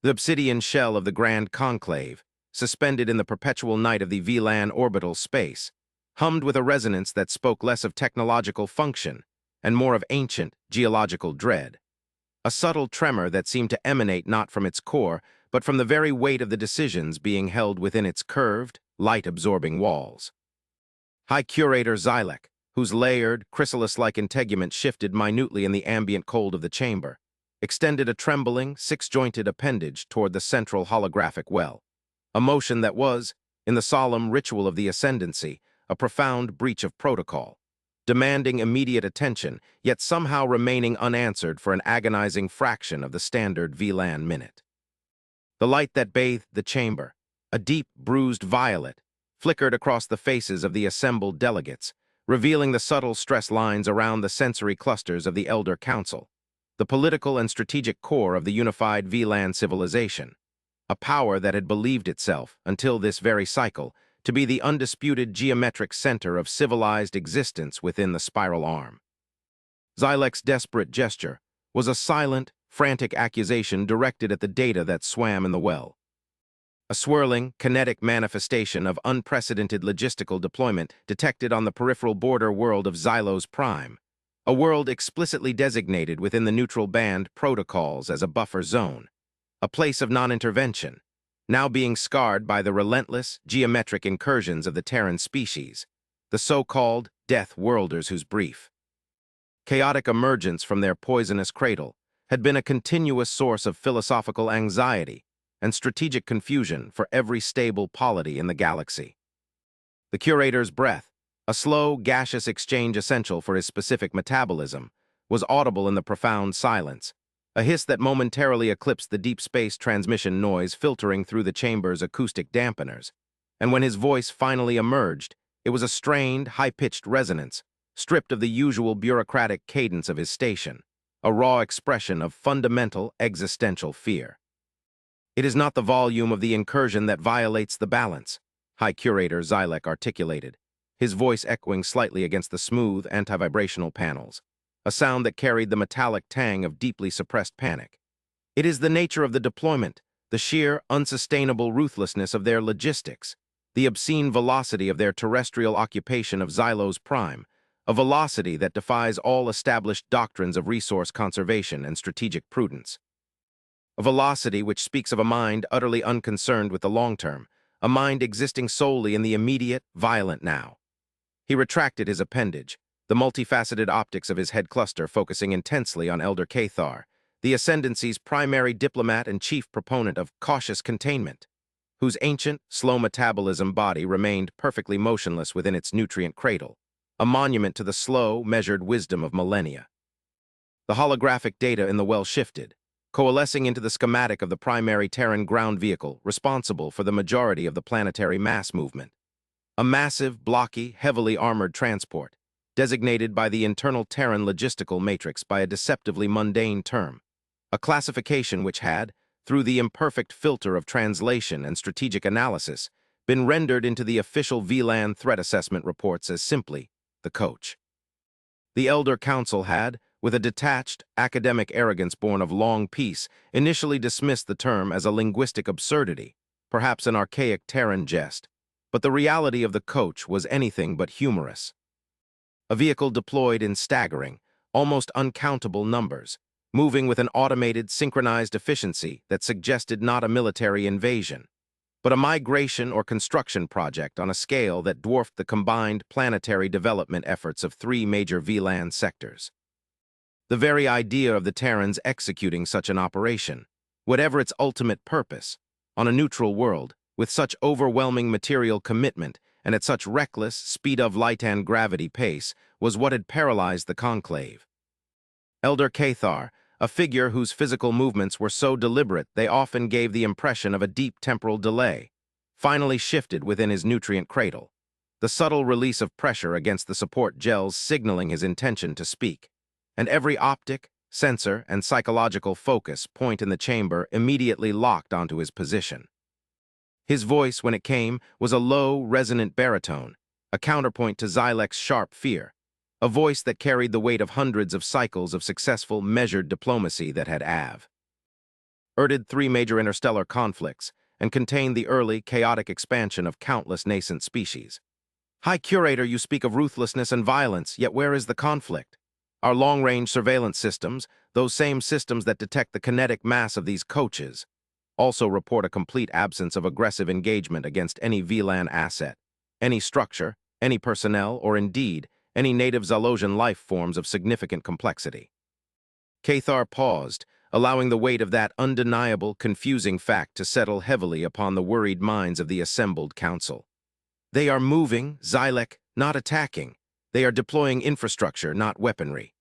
The obsidian shell of the Grand Conclave, suspended in the perpetual night of the VLAN orbital space, hummed with a resonance that spoke less of technological function and more of ancient geological dread. A subtle tremor that seemed to emanate not from its core, but from the very weight of the decisions being held within its curved, light-absorbing walls. High Curator Xylek, whose layered, chrysalis-like integument shifted minutely in the ambient cold of the chamber, extended a trembling, six-jointed appendage toward the central holographic well, a motion that was, in the solemn ritual of the ascendancy, a profound breach of protocol, demanding immediate attention, yet somehow remaining unanswered for an agonizing fraction of the standard VLAN minute. The light that bathed the chamber, a deep, bruised violet, flickered across the faces of the assembled delegates, revealing the subtle stress lines around the sensory clusters of the Elder Council, the political and strategic core of the unified VLAN civilization, a power that had believed itself, until this very cycle, to be the undisputed geometric center of civilized existence within the spiral arm. Xylek's desperate gesture was a silent, frantic accusation directed at the data that swam in the well. A swirling, kinetic manifestation of unprecedented logistical deployment detected on the peripheral border world of Xylos Prime, a world explicitly designated within the neutral band protocols as a buffer zone, a place of non-intervention, now being scarred by the relentless, geometric incursions of the Terran species, the so-called Death Worlders whose brief, chaotic emergence from their poisonous cradle had been a continuous source of philosophical anxiety and strategic confusion for every stable polity in the galaxy. The curator's breath, a slow, gaseous exchange essential for his specific metabolism, was audible in the profound silence, a hiss that momentarily eclipsed the deep space transmission noise filtering through the chamber's acoustic dampeners, and when his voice finally emerged, it was a strained, high-pitched resonance, stripped of the usual bureaucratic cadence of his station, a raw expression of fundamental existential fear. "It is not the volume of the incursion that violates the balance," High Curator Xylek articulated, his voice echoing slightly against the smooth, anti-vibrational panels, a sound that carried the metallic tang of deeply suppressed panic. "It is the nature of the deployment, the sheer, unsustainable ruthlessness of their logistics, the obscene velocity of their terrestrial occupation of Xylos Prime, a velocity that defies all established doctrines of resource conservation and strategic prudence. A velocity which speaks of a mind utterly unconcerned with the long term, a mind existing solely in the immediate, violent now." He retracted his appendage, the multifaceted optics of his head cluster focusing intensely on Elder Cathar, the Ascendancy's primary diplomat and chief proponent of cautious containment, whose ancient, slow metabolism body remained perfectly motionless within its nutrient cradle, a monument to the slow, measured wisdom of millennia. The holographic data in the well shifted, coalescing into the schematic of the primary Terran ground vehicle responsible for the majority of the planetary mass movement. A massive, blocky, heavily armored transport, designated by the internal Terran logistical matrix by a deceptively mundane term, a classification which had, through the imperfect filter of translation and strategic analysis, been rendered into the official VLAN threat assessment reports as simply the coach. The Elder Council had, with a detached, academic arrogance born of long peace, initially dismissed the term as a linguistic absurdity, perhaps an archaic Terran jest, but the reality of the coach was anything but humorous. A vehicle deployed in staggering, almost uncountable numbers, moving with an automated, synchronized efficiency that suggested not a military invasion, but a migration or construction project on a scale that dwarfed the combined planetary development efforts of three major VLAN sectors. The very idea of the Terrans executing such an operation, whatever its ultimate purpose, on a neutral world, with such overwhelming material commitment and at such reckless, speed-of-light and gravity pace, was what had paralyzed the conclave. Elder Cathar, a figure whose physical movements were so deliberate they often gave the impression of a deep temporal delay, finally shifted within his nutrient cradle, the subtle release of pressure against the support gels signaling his intention to speak, and every optic, sensor, and psychological focus point in the chamber immediately locked onto his position. His voice, when it came, was a low, resonant baritone, a counterpoint to Xylek's sharp fear, a voice that carried the weight of hundreds of cycles of successful, measured diplomacy that had urged three major interstellar conflicts, and contained the early, chaotic expansion of countless nascent species. High Curator, you speak of ruthlessness and violence, yet where is the conflict? Our long-range surveillance systems, those same systems that detect the kinetic mass of these coaches, also report a complete absence of aggressive engagement against any VLAN asset, any structure, any personnel, or indeed, any native Zalosian life forms of significant complexity. Cathar paused, allowing the weight of that undeniable, confusing fact to settle heavily upon the worried minds of the assembled council. They are moving, Xylek, not attacking. They are deploying infrastructure, not weaponry.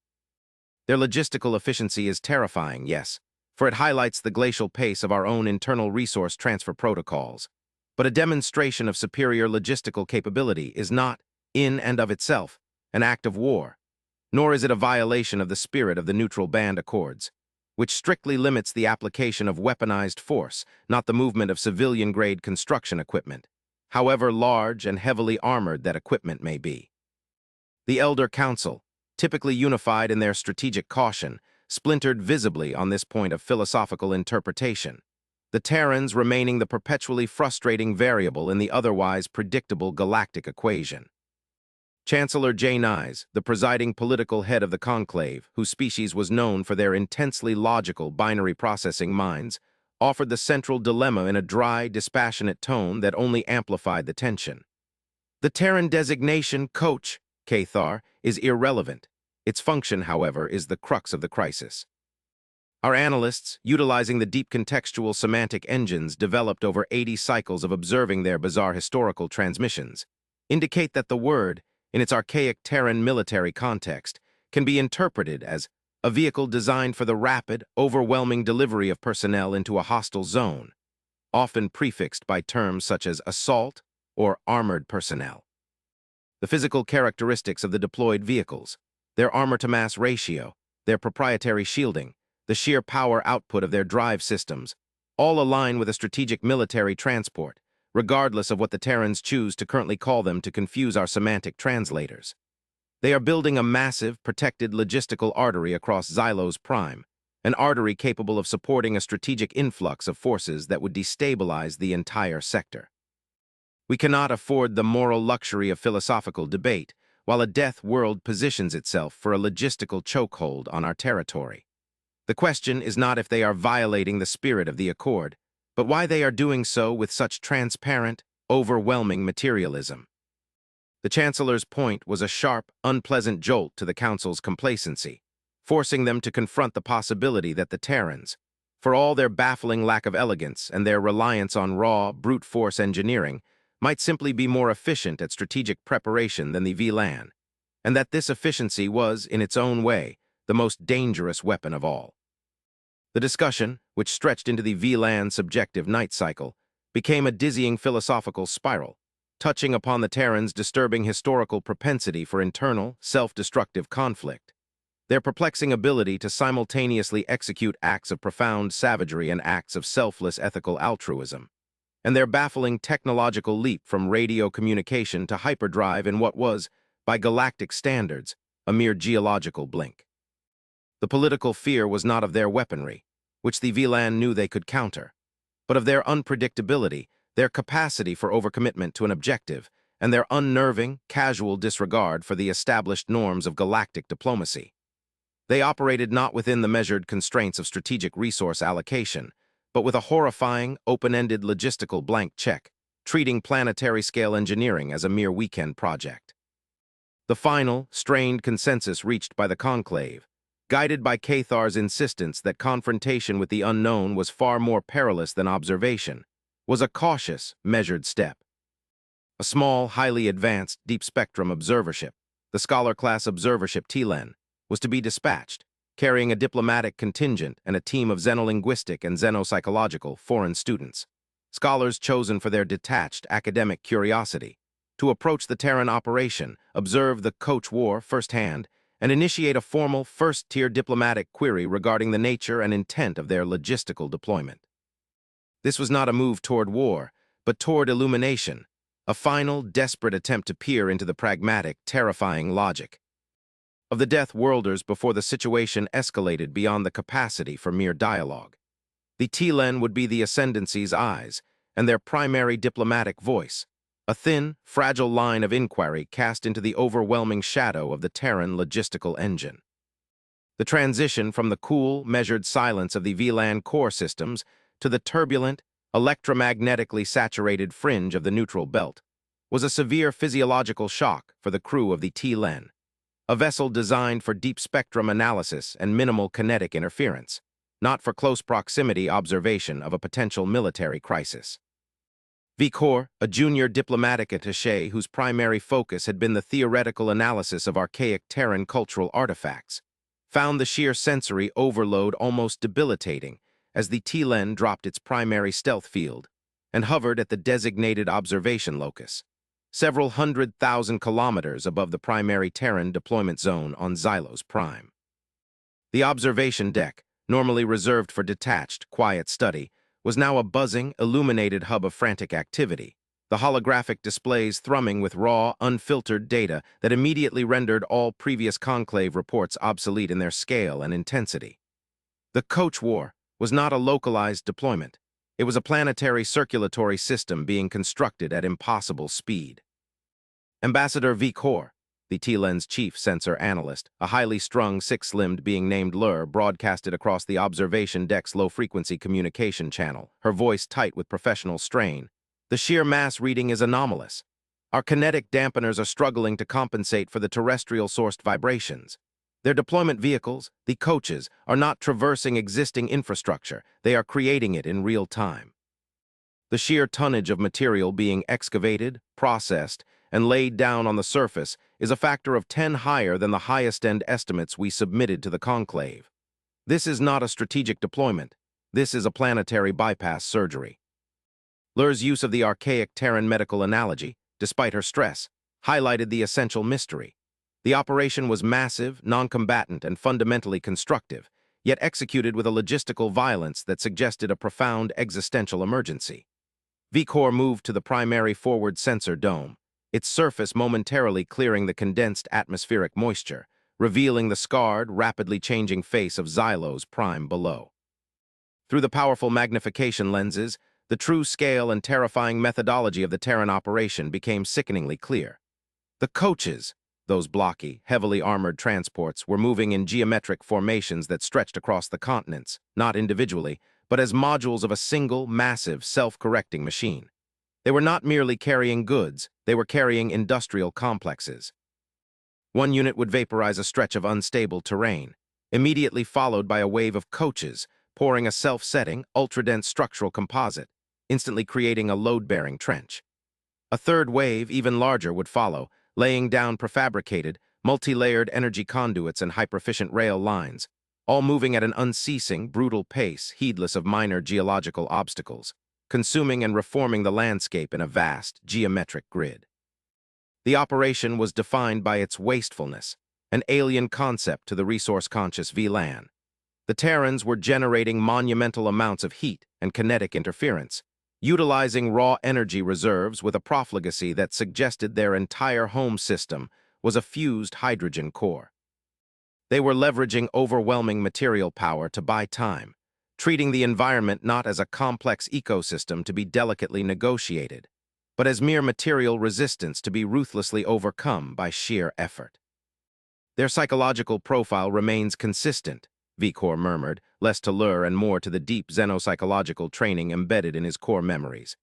Their logistical efficiency is terrifying, yes, for it highlights the glacial pace of our own internal resource transfer protocols. But a demonstration of superior logistical capability is not, in and of itself, an act of war, nor is it a violation of the spirit of the Neutral Band Accords, which strictly limits the application of weaponized force, not the movement of civilian-grade construction equipment, however large and heavily armored that equipment may be. The Elder Council, typically unified in their strategic caution, splintered visibly on this point of philosophical interpretation, the Terrans remaining the perpetually frustrating variable in the otherwise predictable galactic equation. Chancellor J. Nyes, the presiding political head of the conclave, whose species was known for their intensely logical binary processing minds, offered the central dilemma in a dry, dispassionate tone that only amplified the tension. The Terran designation, Coach, Cathar, is irrelevant. Its function, however, is the crux of the crisis. Our analysts, utilizing the deep contextual semantic engines developed over 80 cycles of observing their bizarre historical transmissions, indicate that the word, in its archaic Terran military context, can be interpreted as a vehicle designed for the rapid, overwhelming delivery of personnel into a hostile zone, often prefixed by terms such as assault or armored personnel. The physical characteristics of the deployed vehicles, their armor-to-mass ratio, their proprietary shielding, the sheer power output of their drive systems, all align with a strategic military transport, regardless of what the Terrans choose to currently call them to confuse our semantic translators. They are building a massive, protected logistical artery across Xylos Prime, an artery capable of supporting a strategic influx of forces that would destabilize the entire sector. We cannot afford the moral luxury of philosophical debate, while a death world positions itself for a logistical chokehold on our territory. The question is not if they are violating the spirit of the Accord, but why they are doing so with such transparent, overwhelming materialism. The Chancellor's point was a sharp, unpleasant jolt to the Council's complacency, forcing them to confront the possibility that the Terrans, for all their baffling lack of elegance and their reliance on raw, brute force engineering, might simply be more efficient at strategic preparation than the VLAN, and that this efficiency was, in its own way, the most dangerous weapon of all. The discussion, which stretched into the VLAN subjective night cycle, became a dizzying philosophical spiral, touching upon the Terrans' disturbing historical propensity for internal, self-destructive conflict, their perplexing ability to simultaneously execute acts of profound savagery and acts of selfless ethical altruism, and their baffling technological leap from radio communication to hyperdrive in what was, by galactic standards, a mere geological blink. The political fear was not of their weaponry, which the VLAN knew they could counter, but of their unpredictability, their capacity for overcommitment to an objective, and their unnerving, casual disregard for the established norms of galactic diplomacy. They operated not within the measured constraints of strategic resource allocation, but with a horrifying, open-ended logistical blank check, treating planetary-scale engineering as a mere weekend project. The final, strained consensus reached by the conclave, guided by Cathar's insistence that confrontation with the unknown was far more perilous than observation, was a cautious, measured step. A small, highly advanced, deep-spectrum observership, the Scholar-class observership TLEN, was to be dispatched, carrying a diplomatic contingent and a team of xenolinguistic and xenopsychological foreign students, scholars chosen for their detached academic curiosity, to approach the Terran operation, observe the Coach War firsthand, and initiate a formal first-tier diplomatic query regarding the nature and intent of their logistical deployment. This was not a move toward war, but toward illumination, a final, desperate attempt to peer into the pragmatic, terrifying logic of the Death Worlders before the situation escalated beyond the capacity for mere dialogue. The T-Len would be the Ascendancy's eyes, and their primary diplomatic voice, a thin, fragile line of inquiry cast into the overwhelming shadow of the Terran logistical engine. The transition from the cool, measured silence of the VLAN core systems to the turbulent, electromagnetically saturated fringe of the neutral belt was a severe physiological shock for the crew of the T-Len, a vessel designed for deep spectrum analysis and minimal kinetic interference, not for close proximity observation of a potential military crisis. Vicor, a junior diplomatic attaché whose primary focus had been the theoretical analysis of archaic Terran cultural artifacts, found the sheer sensory overload almost debilitating as the T-Len dropped its primary stealth field and hovered at the designated observation locus, several 100,000 kilometers above the primary Terran deployment zone on Xylos Prime. The observation deck, normally reserved for detached, quiet study, was now a buzzing, illuminated hub of frantic activity, the holographic displays thrumming with raw, unfiltered data that immediately rendered all previous conclave reports obsolete in their scale and intensity. The Coach War was not a localized deployment. It was a planetary circulatory system being constructed at impossible speed. Ambassador Vicor, the T-Len's chief sensor analyst, a highly strung, six-limbed being named Lur, broadcasted across the observation deck's low-frequency communication channel, her voice tight with professional strain. The sheer mass reading is anomalous. Our kinetic dampeners are struggling to compensate for the terrestrial-sourced vibrations. Their deployment vehicles, the coaches, are not traversing existing infrastructure. They are creating it in real time. The sheer tonnage of material being excavated, processed, and laid down on the surface is a factor of 10 higher than the highest-end estimates we submitted to the conclave. This is not a strategic deployment. This is a planetary bypass surgery. Lur's use of the archaic Terran medical analogy, despite her stress, highlighted the essential mystery. The operation was massive, non-combatant, and fundamentally constructive, yet executed with a logistical violence that suggested a profound existential emergency. Vicor moved to the primary forward sensor dome, its surface momentarily clearing the condensed atmospheric moisture, revealing the scarred, rapidly changing face of Xylos Prime below. Through the powerful magnification lenses, the true scale and terrifying methodology of the Terran operation became sickeningly clear. The coaches, those blocky, heavily armored transports, were moving in geometric formations that stretched across the continents, not individually, but as modules of a single, massive, self-correcting machine. They were not merely carrying goods, they were carrying industrial complexes. One unit would vaporize a stretch of unstable terrain, immediately followed by a wave of coaches, pouring a self-setting, ultra-dense structural composite, instantly creating a load-bearing trench. A third wave, even larger, would follow, laying down prefabricated, multi-layered energy conduits and hyper-efficient rail lines, all moving at an unceasing, brutal pace, heedless of minor geological obstacles, consuming and reforming the landscape in a vast, geometric grid. The operation was defined by its wastefulness, an alien concept to the resource-conscious VLAN. The Terrans were generating monumental amounts of heat and kinetic interference, utilizing raw energy reserves with a profligacy that suggested their entire home system was a fused hydrogen core. They were leveraging overwhelming material power to buy time, treating the environment not as a complex ecosystem to be delicately negotiated, but as mere material resistance to be ruthlessly overcome by sheer effort. Their psychological profile remains consistent, Vicor murmured, less to Lur and more to the deep xenopsychological training embedded in his core memories.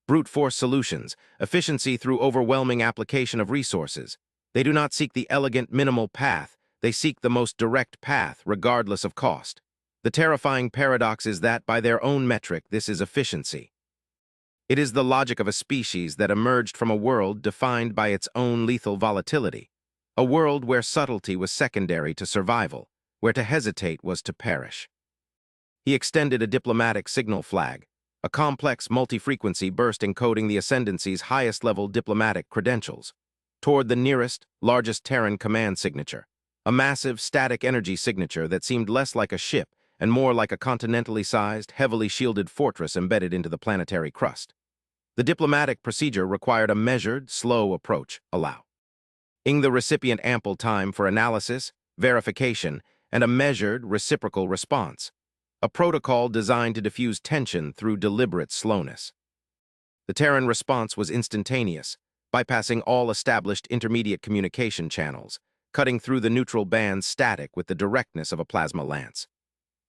Brute force solutions, efficiency through overwhelming application of resources. They do not seek the elegant minimal path, they seek the most direct path, regardless of cost. The terrifying paradox is that, by their own metric, this is efficiency. It is the logic of a species that emerged from a world defined by its own lethal volatility, a world where subtlety was secondary to survival, where to hesitate was to perish. He extended a diplomatic signal flag, a complex multi-frequency burst encoding the Ascendancy's highest-level diplomatic credentials, toward the nearest, largest Terran command signature, a massive static energy signature that seemed less like a ship and more like a continentally sized, heavily shielded fortress embedded into the planetary crust. The diplomatic procedure required a measured, slow approach, allowing the recipient ample time for analysis, verification, and a measured, reciprocal response. a protocol designed to diffuse tension through deliberate slowness. The Terran response was instantaneous, bypassing all established intermediate communication channels, cutting through the neutral band's static with the directness of a plasma lance.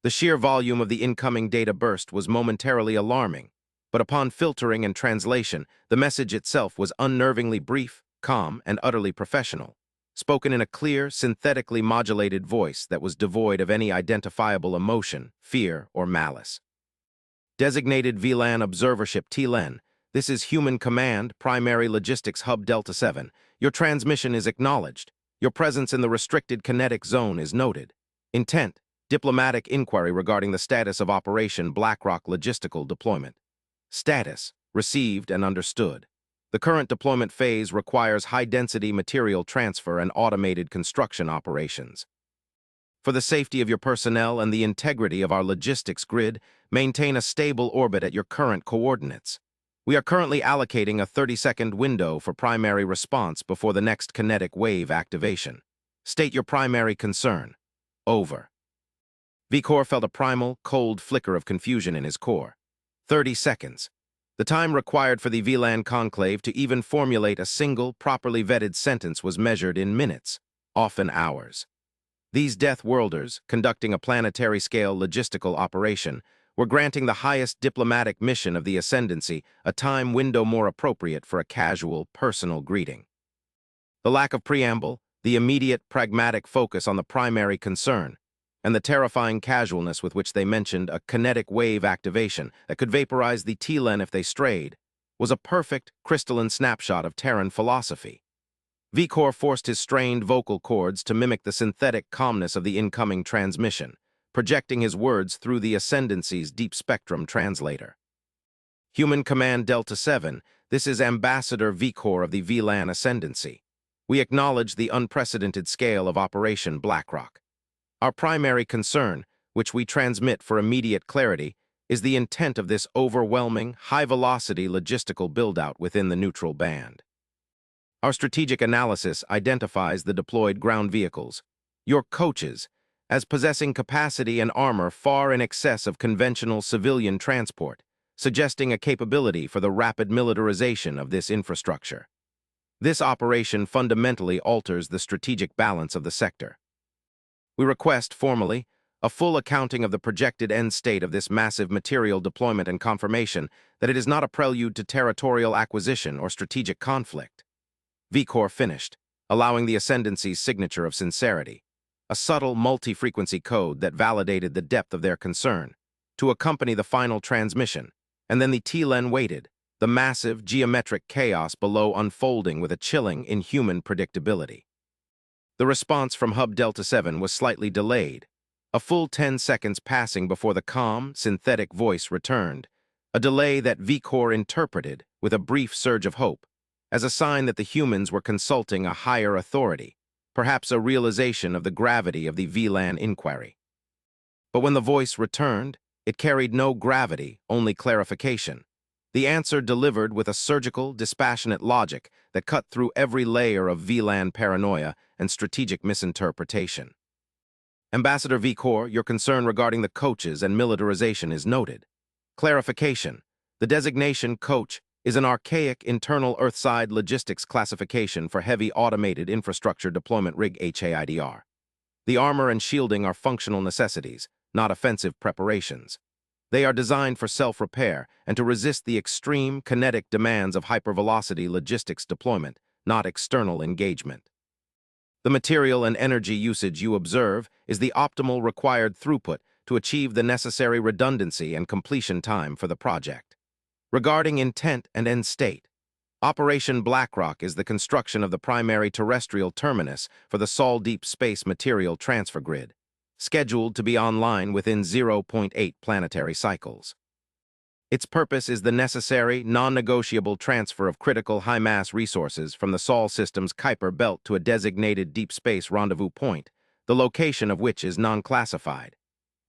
The sheer volume of the incoming data burst was momentarily alarming, but upon filtering and translation, the message itself was unnervingly brief, calm, and utterly professional, spoken in a clear, synthetically modulated voice that was devoid of any identifiable emotion, fear, or malice. Designated VLAN Observership TLEN, this is Human Command, Primary Logistics Hub Delta 7. Your transmission is acknowledged. Your presence in the restricted kinetic zone is noted. Intent, diplomatic inquiry regarding the status of Operation BlackRock logistical deployment. Status, received and understood. The current deployment phase requires high-density material transfer and automated construction operations. For the safety of your personnel and the integrity of our logistics grid, maintain a stable orbit at your current coordinates. We are currently allocating a 30-second window for primary response before the next kinetic wave activation. State your primary concern. Over. Vikor felt a primal, cold flicker of confusion in his core. 30 seconds. The time required for the VLAN conclave to even formulate a single, properly vetted sentence was measured in minutes, often hours. These Death Worlders, conducting a planetary-scale logistical operation, were granting the highest diplomatic mission of the Ascendancy a time window more appropriate for a casual, personal greeting. The lack of preamble, the immediate, pragmatic focus on the primary concern, and the terrifying casualness with which they mentioned a kinetic wave activation that could vaporize the TLEN if they strayed, was a perfect, crystalline snapshot of Terran philosophy. Vikor forced his strained vocal cords to mimic the synthetic calmness of the incoming transmission, projecting his words through the Ascendancy's deep-spectrum translator. Human Command Delta 7, this is Ambassador Vikor of the VLAN Ascendancy. We acknowledge the unprecedented scale of Operation BlackRock. Our primary concern, which we transmit for immediate clarity, is the intent of this overwhelming, high-velocity logistical build-out within the neutral band. Our strategic analysis identifies the deployed ground vehicles, your coaches, as possessing capacity and armor far in excess of conventional civilian transport, suggesting a capability for the rapid militarization of this infrastructure. This operation fundamentally alters the strategic balance of the sector. We request, formally, a full accounting of the projected end state of this massive material deployment and confirmation that it is not a prelude to territorial acquisition or strategic conflict. Vikor finished, allowing the Ascendancy's signature of sincerity, a subtle multi-frequency code that validated the depth of their concern, to accompany the final transmission, and then the TLEN waited, the massive geometric chaos below unfolding with a chilling, inhuman predictability. The response from Hub Delta 7 was slightly delayed, a full 10 seconds passing before the calm, synthetic voice returned, a delay that Vikor interpreted, with a brief surge of hope, as a sign that the humans were consulting a higher authority, perhaps a realization of the gravity of the VLAN inquiry. But when the voice returned, it carried no gravity, only clarification. The answer delivered with a surgical, dispassionate logic that cut through every layer of VLAN paranoia and strategic misinterpretation. Ambassador Vikor, your concern regarding the coaches and militarization is noted. Clarification. The designation coach is an archaic internal Earthside logistics classification for heavy automated infrastructure deployment rig HAIDR. The armor and shielding are functional necessities, not offensive preparations. They are designed for self-repair and to resist the extreme kinetic demands of hypervelocity logistics deployment, not external engagement. The material and energy usage you observe is the optimal required throughput to achieve the necessary redundancy and completion time for the project. Regarding intent and end state, Operation BlackRock is the construction of the primary terrestrial terminus for the Sol Deep Space Material Transfer Grid, scheduled to be online within 0.8 planetary cycles. Its purpose is the necessary, non-negotiable transfer of critical high-mass resources from the Sol system's Kuiper belt to a designated deep space rendezvous point, the location of which is non-classified.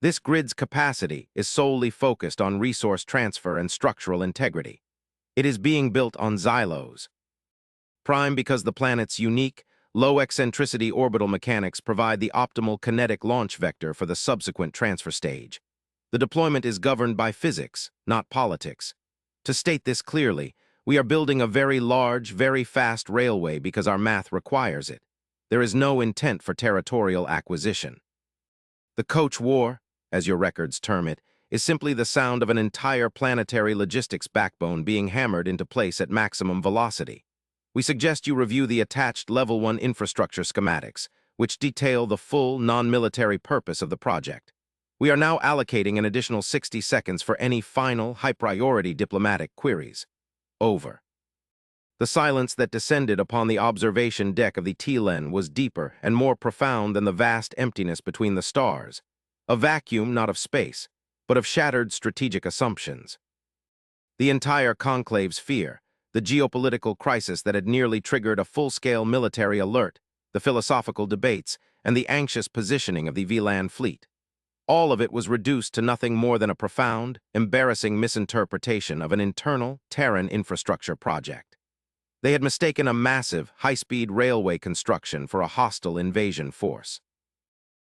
This grid's capacity is solely focused on resource transfer and structural integrity. It is being built on xylos. Prime because the planet's unique, low-eccentricity orbital mechanics provide the optimal kinetic launch vector for the subsequent transfer stage. The deployment is governed by physics, not politics. To state this clearly, we are building a very large, very fast railway because our math requires it. There is no intent for territorial acquisition. The coach war, as your records term it, is simply the sound of an entire planetary logistics backbone being hammered into place at maximum velocity. We suggest you review the attached Level 1 infrastructure schematics, which detail the full, non-military purpose of the project. We are now allocating an additional 60 seconds for any final, high-priority diplomatic queries. Over. The silence that descended upon the observation deck of the TLEN was deeper and more profound than the vast emptiness between the stars, a vacuum not of space, but of shattered strategic assumptions. The entire conclave's fear, the geopolitical crisis that had nearly triggered a full-scale military alert, the philosophical debates, and the anxious positioning of the VLAN fleet. All of it was reduced to nothing more than a profound, embarrassing misinterpretation of an internal Terran infrastructure project. They had mistaken a massive, high-speed railway construction for a hostile invasion force.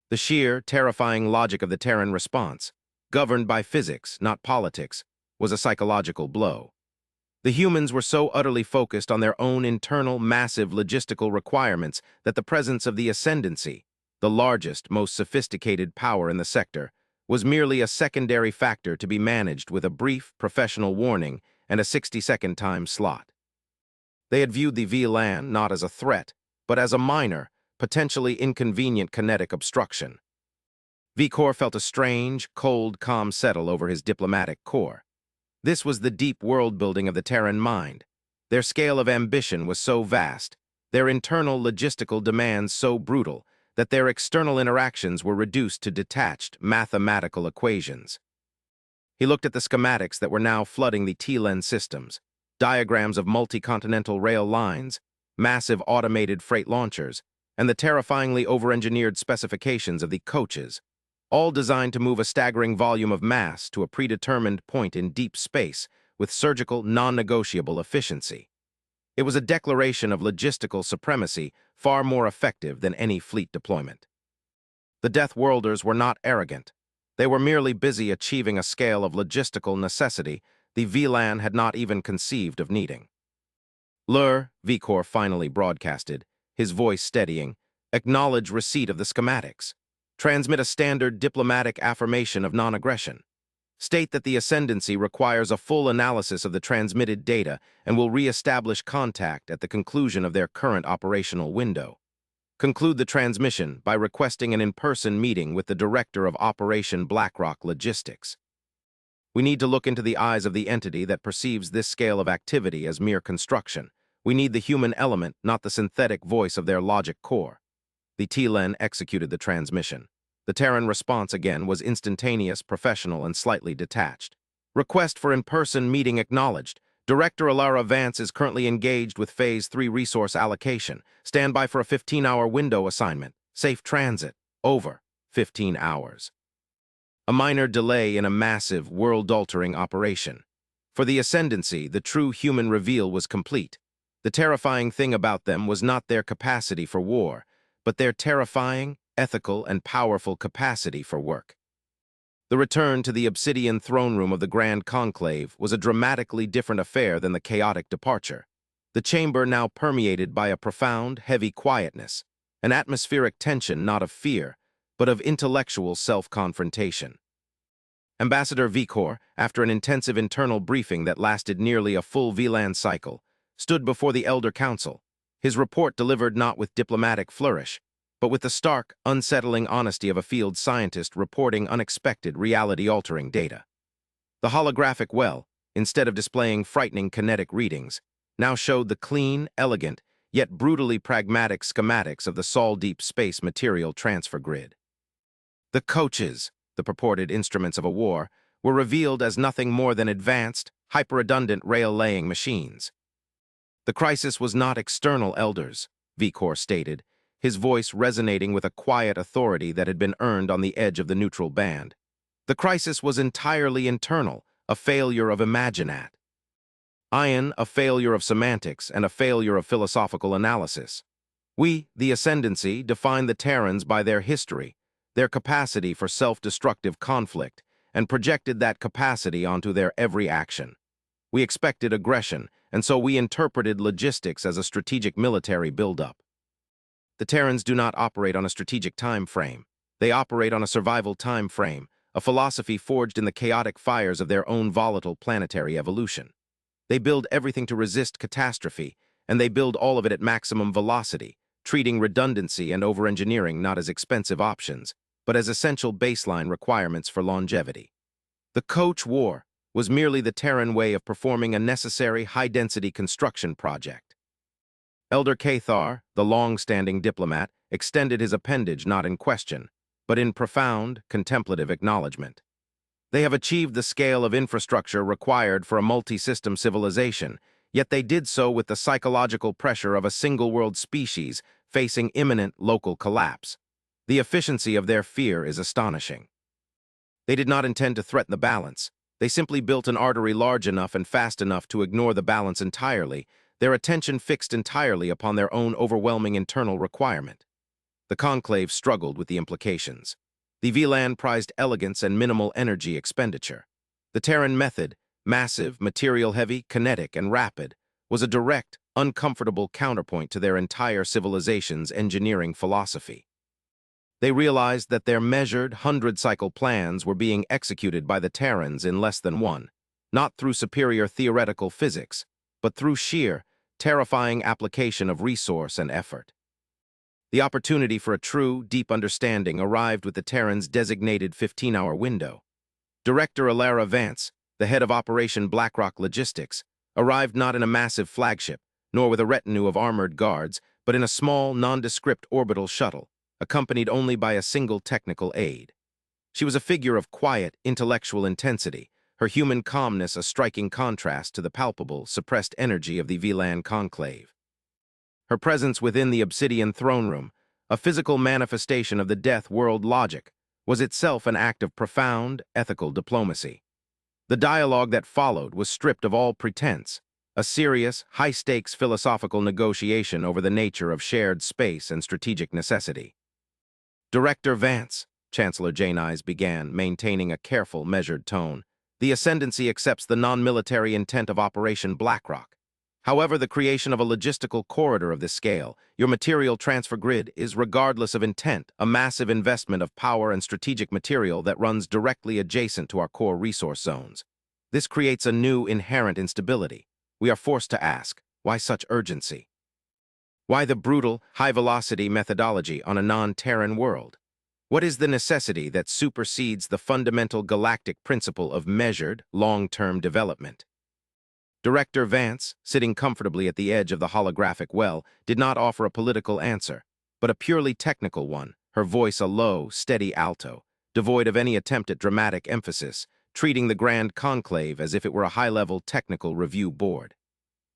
The sheer, terrifying logic of the Terran response, governed by physics, not politics, was a psychological blow. The humans were so utterly focused on their own internal, massive logistical requirements that the presence of the ascendancy, the largest, most sophisticated power in the sector, was merely a secondary factor to be managed with a brief, professional warning and a 60-second time slot. They had viewed the VLAN not as a threat, but as a minor, potentially inconvenient kinetic obstruction. Vikor felt a strange, cold calm settle over his diplomatic core. This was the deep world-building of the Terran mind. Their scale of ambition was so vast, their internal logistical demands so brutal, that their external interactions were reduced to detached, mathematical equations. He looked at the schematics that were now flooding the TLEN systems, diagrams of multi-continental rail lines, massive automated freight launchers, and the terrifyingly over-engineered specifications of the coaches, all designed to move a staggering volume of mass to a predetermined point in deep space with surgical, non-negotiable efficiency. It was a declaration of logistical supremacy far more effective than any fleet deployment. The Death Worlders were not arrogant. They were merely busy achieving a scale of logistical necessity the VLAN had not even conceived of needing. Lur, Vikor finally broadcasted, his voice steadying, acknowledge receipt of the schematics. Transmit a standard diplomatic affirmation of non-aggression. State that the ascendancy requires a full analysis of the transmitted data and will re-establish contact at the conclusion of their current operational window. Conclude the transmission by requesting an in-person meeting with the Director of Operation BlackRock Logistics. We need to look into the eyes of the entity that perceives this scale of activity as mere construction. We need the human element, not the synthetic voice of their logic core. The TLEN executed the transmission. The Terran response again was instantaneous, professional, and slightly detached. Request for in-person meeting acknowledged. Director Alara Vance is currently engaged with Phase 3 resource allocation. Stand by for a 15-hour window assignment. Safe transit. Over. 15 hours. A minor delay in a massive, world-altering operation. For the Ascendancy, the true human reveal was complete. The terrifying thing about them was not their capacity for war, but their terrifying, ethical, and powerful capacity for work. The return to the obsidian throne room of the Grand Conclave was a dramatically different affair than the chaotic departure. The chamber now permeated by a profound, heavy quietness, an atmospheric tension not of fear, but of intellectual self-confrontation. Ambassador Vikor, after an intensive internal briefing that lasted nearly a full VLAN cycle, stood before the Elder Council, his report delivered not with diplomatic flourish, but with the stark, unsettling honesty of a field scientist reporting unexpected, reality-altering data. The holographic well, instead of displaying frightening kinetic readings, now showed the clean, elegant, yet brutally pragmatic schematics of the Sol-Deep Space Material Transfer Grid. The coaches, the purported instruments of a war, were revealed as nothing more than advanced, hyper-redundant rail-laying machines. The crisis was not external, elders, Vikor stated, his voice resonating with a quiet authority that had been earned on the edge of the neutral band. The crisis was entirely internal, a failure of imaginat. Ion, a failure of semantics, and a failure of philosophical analysis. We, the Ascendancy, define the Terrans by their history, their capacity for self-destructive conflict, and projected that capacity onto their every action. We expected aggression, and so we interpreted logistics as a strategic military buildup. The Terrans do not operate on a strategic time frame. They operate on a survival time frame, a philosophy forged in the chaotic fires of their own volatile planetary evolution. They build everything to resist catastrophe, and they build all of it at maximum velocity, treating redundancy and over-engineering not as expensive options, but as essential baseline requirements for longevity. The Coach War was merely the Terran way of performing a necessary high-density construction project. Elder Cathar, the long-standing diplomat, extended his appendage not in question, but in profound, contemplative acknowledgement. They have achieved the scale of infrastructure required for a multi-system civilization, yet they did so with the psychological pressure of a single-world species facing imminent local collapse. The efficiency of their fear is astonishing. They did not intend to threaten the balance. They simply built an artery large enough and fast enough to ignore the balance entirely, their attention fixed entirely upon their own overwhelming internal requirement. The Conclave struggled with the implications. The VLAN prized elegance and minimal energy expenditure. The Terran method, massive, material-heavy, kinetic, and rapid, was a direct, uncomfortable counterpoint to their entire civilization's engineering philosophy. They realized that their measured, hundred-cycle plans were being executed by the Terrans in less than one, not through superior theoretical physics, but through sheer, terrifying application of resource and effort. The opportunity for a true, deep understanding arrived with the Terrans' designated 15-hour window. Director Alara Vance, the head of Operation BlackRock Logistics, arrived not in a massive flagship, nor with a retinue of armored guards, but in a small, nondescript orbital shuttle, accompanied only by a single technical aide. She was a figure of quiet, intellectual intensity, her human calmness a striking contrast to the palpable, suppressed energy of the VLAN conclave. Her presence within the obsidian throne room, a physical manifestation of the death world logic, was itself an act of profound, ethical diplomacy. The dialogue that followed was stripped of all pretense, a serious, high-stakes philosophical negotiation over the nature of shared space and strategic necessity. Director Vance, Chancellor Janeyes began, maintaining a careful, measured tone, the Ascendancy accepts the non-military intent of Operation BlackRock. However, the creation of a logistical corridor of this scale, your material transfer grid, is, regardless of intent, a massive investment of power and strategic material that runs directly adjacent to our core resource zones. This creates a new, inherent instability. We are forced to ask, why such urgency? Why the brutal, high-velocity methodology on a non-Terran world? What is the necessity that supersedes the fundamental galactic principle of measured, long-term development? Director Vance, sitting comfortably at the edge of the holographic well, did not offer a political answer, but a purely technical one, her voice a low, steady alto, devoid of any attempt at dramatic emphasis, treating the Grand Conclave as if it were a high-level technical review board.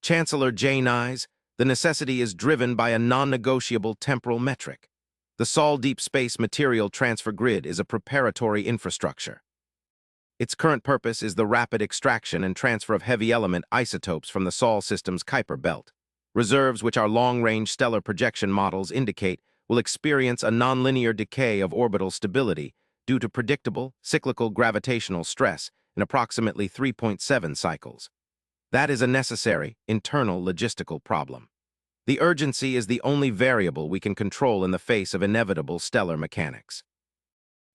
Chancellor Janeyes, the necessity is driven by a non-negotiable temporal metric. The Sol Deep Space Material Transfer Grid is a preparatory infrastructure. Its current purpose is the rapid extraction and transfer of heavy element isotopes from the Sol system's Kuiper belt. Reserves which our long-range stellar projection models indicate will experience a nonlinear decay of orbital stability due to predictable, cyclical gravitational stress in approximately 3.7 cycles. That is a necessary, internal logistical problem. The urgency is the only variable we can control in the face of inevitable stellar mechanics.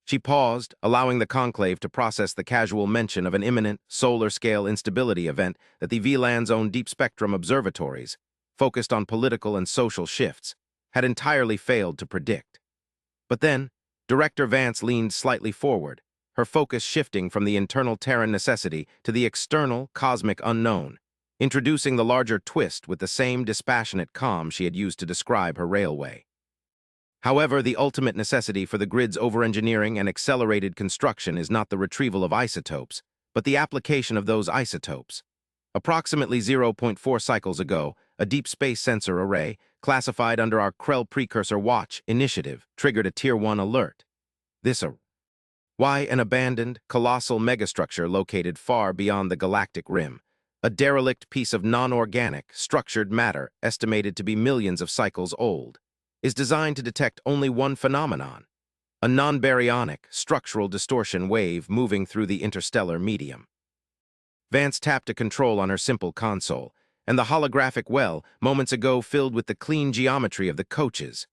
She paused, allowing the conclave to process the casual mention of an imminent, solar-scale instability event that the VLAN's own deep-spectrum observatories, focused on political and social shifts, had entirely failed to predict. But then, Director Vance leaned slightly forward, her focus shifting from the internal Terran necessity to the external, cosmic unknown, introducing the larger twist with the same dispassionate calm she had used to describe her railway. However, the ultimate necessity for the grid's over-engineering and accelerated construction is not the retrieval of isotopes, but the application of those isotopes. Approximately 0.4 cycles ago, a deep space sensor array, classified under our Krell Precursor Watch initiative, triggered a Tier 1 alert. This why an abandoned, colossal megastructure located far beyond the galactic rim, a derelict piece of non-organic, structured matter estimated to be millions of cycles old, is designed to detect only one phenomenon, a non-baryonic, structural distortion wave moving through the interstellar medium. Vance tapped a control on her simple console, and the holographic well, moments ago filled with the clean geometry of the coaches,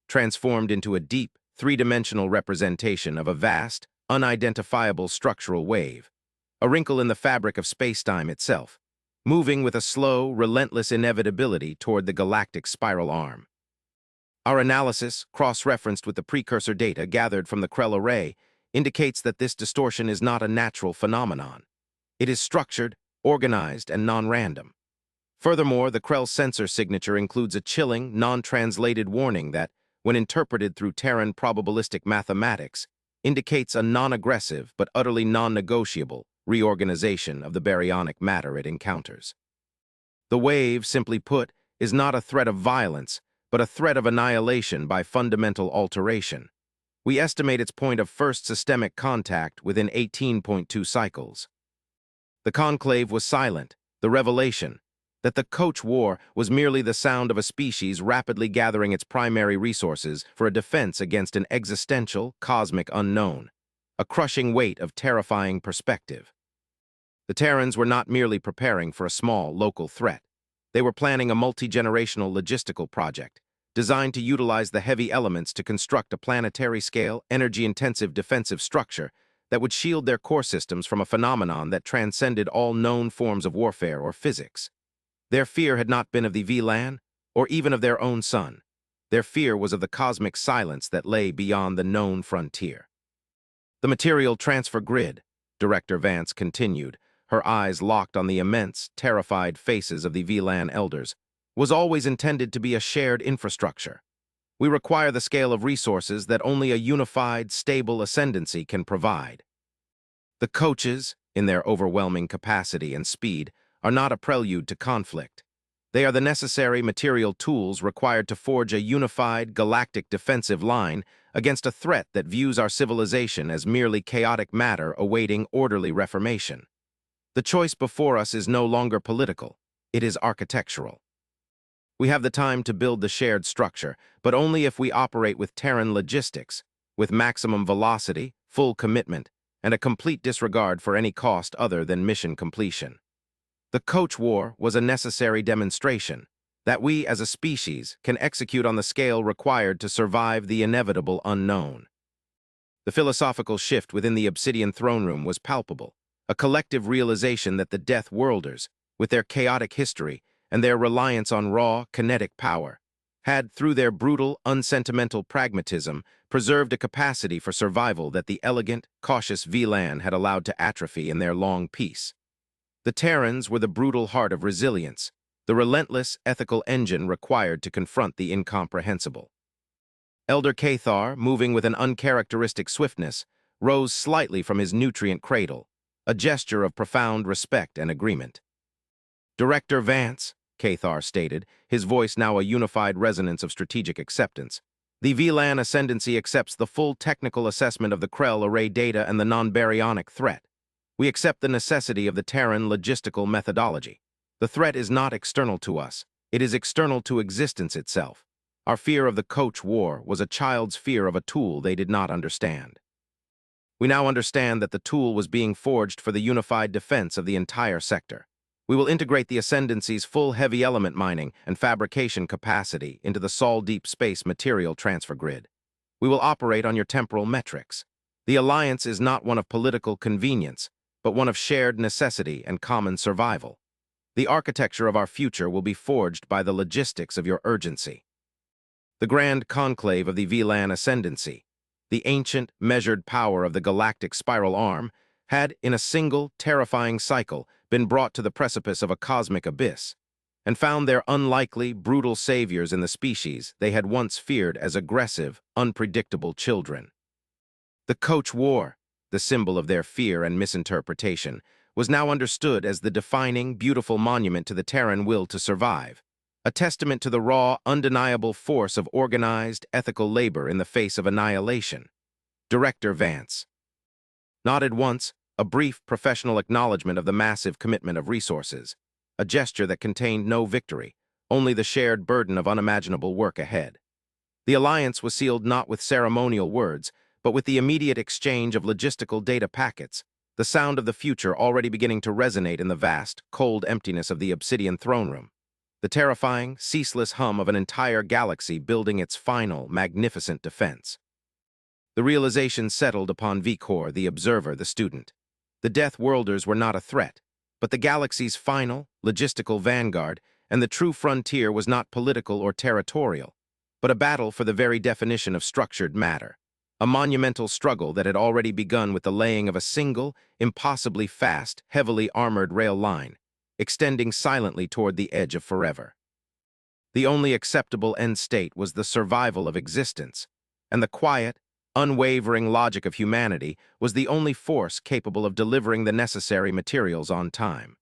transformed into a deep, three-dimensional representation of a vast, unidentifiable structural wave, a wrinkle in the fabric of space-time itself, moving with a slow, relentless inevitability toward the galactic spiral arm. Our analysis, cross-referenced with the precursor data gathered from the Krell array, indicates that this distortion is not a natural phenomenon. It is structured, organized, and non-random. Furthermore, the Krell sensor signature includes a chilling, non-translated warning that, when interpreted through Terran probabilistic mathematics, indicates a non-aggressive but utterly non-negotiable reorganization of the baryonic matter it encounters. The wave, simply put, is not a threat of violence, but a threat of annihilation by fundamental alteration. We estimate its point of first systemic contact within 18.2 cycles. The conclave was silent, the revelation that the Coach War was merely the sound of a species rapidly gathering its primary resources for a defense against an existential, cosmic unknown, a crushing weight of terrifying perspective. The Terrans were not merely preparing for a small, local threat. They were planning a multi-generational logistical project, designed to utilize the heavy elements to construct a planetary-scale, energy-intensive defensive structure that would shield their core systems from a phenomenon that transcended all known forms of warfare or physics. Their fear had not been of the VLAN, or even of their own sun. Their fear was of the cosmic silence that lay beyond the known frontier. The material transfer grid, Director Vance continued, her eyes locked on the immense, terrified faces of the VLAN elders, was always intended to be a shared infrastructure. We require the scale of resources that only a unified, stable ascendancy can provide. The coaches, in their overwhelming capacity and speed, are not a prelude to conflict. They are the necessary material tools required to forge a unified, galactic defensive line against a threat that views our civilization as merely chaotic matter awaiting orderly reformation. The choice before us is no longer political, it is architectural. We have the time to build the shared structure, but only if we operate with Terran logistics, with maximum velocity, full commitment, and a complete disregard for any cost other than mission completion. The Coach War was a necessary demonstration that we as a species can execute on the scale required to survive the inevitable unknown. The philosophical shift within the Obsidian throne room was palpable, a collective realization that the Death Worlders, with their chaotic history and their reliance on raw, kinetic power, had, through their brutal, unsentimental pragmatism, preserved a capacity for survival that the elegant, cautious VLAN had allowed to atrophy in their long peace. The Terrans were the brutal heart of resilience, the relentless ethical engine required to confront the incomprehensible. Elder Cathar, moving with an uncharacteristic swiftness, rose slightly from his nutrient cradle, a gesture of profound respect and agreement. Director Vance, Cathar stated, his voice now a unified resonance of strategic acceptance, the VLAN ascendancy accepts the full technical assessment of the Krell array data and the non-baryonic threat. We accept the necessity of the Terran logistical methodology. The threat is not external to us. It is external to existence itself. Our fear of the Coach War was a child's fear of a tool they did not understand. We now understand that the tool was being forged for the unified defense of the entire sector. We will integrate the Ascendancy's full heavy element mining and fabrication capacity into the Sol Deep Space material transfer grid. We will operate on your temporal metrics. The alliance is not one of political convenience, but one of shared necessity and common survival. The architecture of our future will be forged by the logistics of your urgency. The grand conclave of the VLAN Ascendancy, the ancient, measured power of the galactic spiral arm, had, in a single, terrifying cycle, been brought to the precipice of a cosmic abyss, and found their unlikely, brutal saviors in the species they had once feared as aggressive, unpredictable children. The Coach War, the symbol of their fear and misinterpretation, was now understood as the defining, beautiful monument to the Terran will to survive, a testament to the raw, undeniable force of organized, ethical labor in the face of annihilation. Director Vance nodded once, a brief, professional acknowledgement of the massive commitment of resources, a gesture that contained no victory, only the shared burden of unimaginable work ahead. The alliance was sealed not with ceremonial words, but with the immediate exchange of logistical data packets, the sound of the future already beginning to resonate in the vast, cold emptiness of the obsidian throne room. The terrifying, ceaseless hum of an entire galaxy building its final, magnificent defense. The realization settled upon Vikor, the observer, the student. The Death Worlders were not a threat, but the galaxy's final, logistical vanguard, and the true frontier was not political or territorial, but a battle for the very definition of structured matter. A monumental struggle that had already begun with the laying of a single, impossibly fast, heavily armored rail line, extending silently toward the edge of forever. The only acceptable end state was the survival of existence, and the quiet, unwavering logic of humanity was the only force capable of delivering the necessary materials on time.